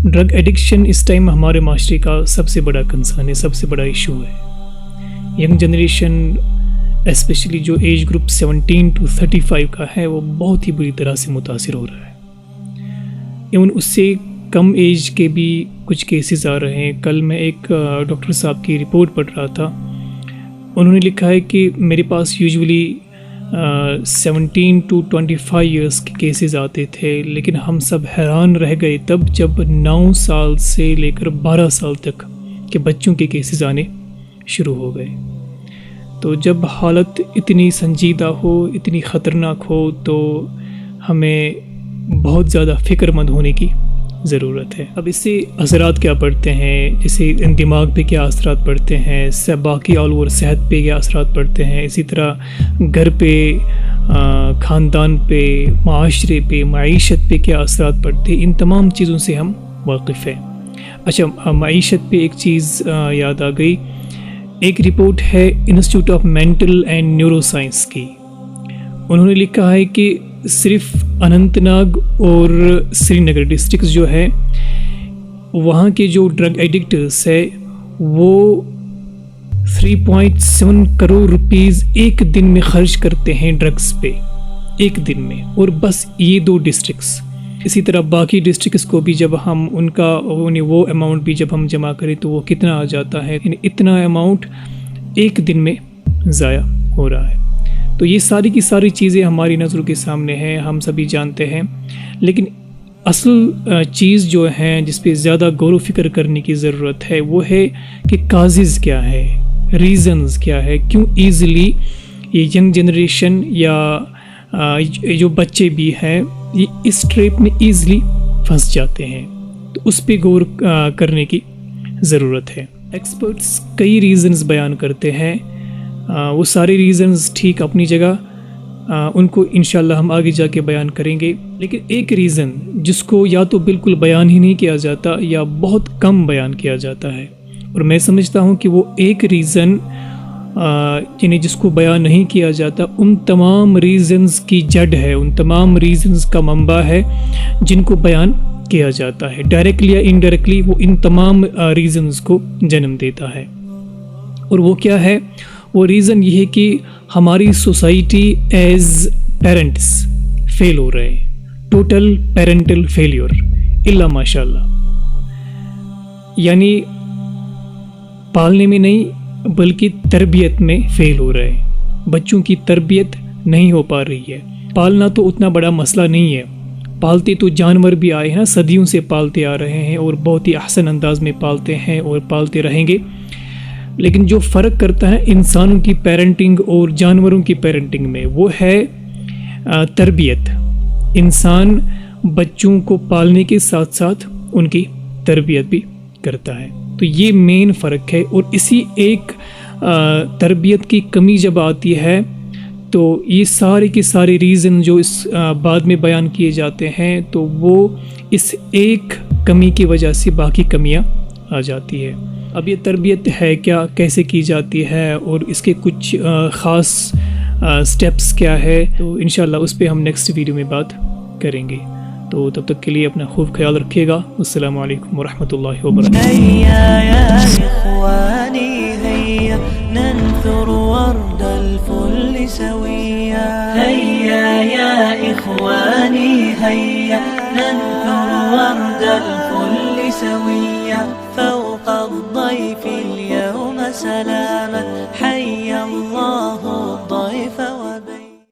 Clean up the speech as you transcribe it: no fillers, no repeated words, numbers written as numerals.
Drug addiction اس time ہمارے معاشرے کا سب سے بڑا کنسرن ہے، سب سے بڑا ایشو ہے۔ ینگ جنریشن اسپیشلی جو ایج گروپ 17 to 35 کا ہے وہ بہت ہی بری طرح سے متاثر ہو رہا ہے۔ ایون اس سے کم ایج کے بھی کچھ کیسز آ رہے ہیں۔ کل میں ایک ڈاکٹر صاحب کی رپورٹ پڑھ رہا تھا، انہوں نے لکھا ہے کہ میرے پاس یوزولی 17 to 25 ایئرس کے کیسز آتے تھے، لیکن ہم سب حیران رہ گئے تب جب 9 سال سے لے کر 12 سال تک کے بچوں کے کیسز آنے شروع ہو گئے۔ تو جب حالت اتنی سنجیدہ ہو، اتنی خطرناک ہو، تو ہمیں بہت زیادہ فکر مند ہونے کی ضرورت ہے۔ اب اس سے اثرات کیا پڑتے ہیں، جیسے دماغ پہ کیا اثرات پڑتے ہیں، باقی آل اوور صحت پہ کیا اثرات پڑتے ہیں، اسی طرح گھر پہ، خاندان پہ، معاشرے پہ، معیشت پہ کیا اثرات پڑتے ہیں، ان تمام چیزوں سے ہم واقف ہیں۔ اچھا، معیشت پہ ایک چیز یاد آ گئی، ایک رپورٹ ہے institute of mental and neuro science کی، انہوں نے لکھا ہے کہ صرف اننت ناگ اور سری نگر ڈسٹرکٹس جو ہے وہاں کے جو ڈرگ ایڈکٹرس ہے وہ 3.7 کروڑ روپیز ایک دن میں خرچ کرتے ہیں ڈرگس پہ، ایک دن میں، اور بس یہ 2 ڈسٹرکٹس۔ اسی طرح باقی ڈسٹرکٹس کو بھی جب ہم ان کا وہ اماؤنٹ بھی جب ہم جمع کریں تو وہ کتنا آ جاتا ہے، یعنی اتنا اماؤنٹ ایک دن میں ضائع ہو رہا ہے۔ تو یہ ساری کی ساری چیزیں ہماری نظروں کے سامنے ہیں، ہم سبھی جانتے ہیں، لیکن اصل چیز جو ہے جس پہ زیادہ غور و فکر کرنے کی ضرورت ہے وہ ہے کہ کازز کیا ہے، ریزنز کیا ہے، کیوں ایزیلی یہ ینگ جنریشن یا جو بچے بھی ہیں یہ اس ٹریپ میں ایزیلی پھنس جاتے ہیں، تو اس پہ غور کرنے کی ضرورت ہے۔ ایکسپرٹس کئی ریزنز بیان کرتے ہیں، وہ سارے ریزنز ٹھیک اپنی جگہ، ان کو انشاءاللہ ہم آگے جا کے بیان کریں گے، لیکن ایک ریزن جس کو یا تو بالکل بیان ہی نہیں کیا جاتا یا بہت کم بیان کیا جاتا ہے، اور میں سمجھتا ہوں کہ وہ ایک ریزن یعنی جس کو بیان نہیں کیا جاتا ان تمام ریزنز کی جڑ ہے، ان تمام ریزنز کا منبع ہے جن کو بیان کیا جاتا ہے، ڈائریکٹلی یا انڈائریکٹلی وہ ان تمام ریزنز کو جنم دیتا ہے۔ اور وہ کیا ہے؟ وہ ریزن یہ ہے کہ ہماری سوسائٹی ایز پیرنٹس فیل ہو رہے ہیں، ٹوٹل پیرنٹل فیلیور الا ماشاء اللہ، یعنی پالنے میں نہیں بلکہ تربیت میں فیل ہو رہے ہیں، بچوں کی تربیت نہیں ہو پا رہی ہے۔ پالنا تو اتنا بڑا مسئلہ نہیں ہے، پالتے تو جانور بھی آئے ہیں، صدیوں سے پالتے آ رہے ہیں اور بہت ہی احسن انداز میں پالتے ہیں اور پالتے رہیں گے، لیکن جو فرق کرتا ہے انسانوں کی پیرنٹنگ اور جانوروں کی پیرنٹنگ میں وہ ہے تربیت۔ انسان بچوں کو پالنے کے ساتھ ساتھ ان کی تربیت بھی کرتا ہے، تو یہ مین فرق ہے۔ اور اسی ایک تربیت کی کمی جب آتی ہے تو یہ سارے کے سارے ریزن جو اس بعد میں بیان کیے جاتے ہیں تو وہ اس ایک کمی کی وجہ سے باقی کمیاں آ جاتی ہے۔ اب یہ تربیت ہے کیا، کیسے کی جاتی ہے اور اس کے کچھ خاص سٹیپس کیا ہے، تو انشاءاللہ اس پہ ہم نیکسٹ ویڈیو میں بات کریں گے۔ تو تب تک کے لیے اپنا خوب خیال رکھیے گا۔ السلام علیکم ورحمۃ اللہ وبرکاتہ۔ هيا يا إخواني هيا ننثر ورد الفل سويا، هيا يا إخواني هيا ننثر ورد الفل سويا، فوق الضيف اليوم سلاما.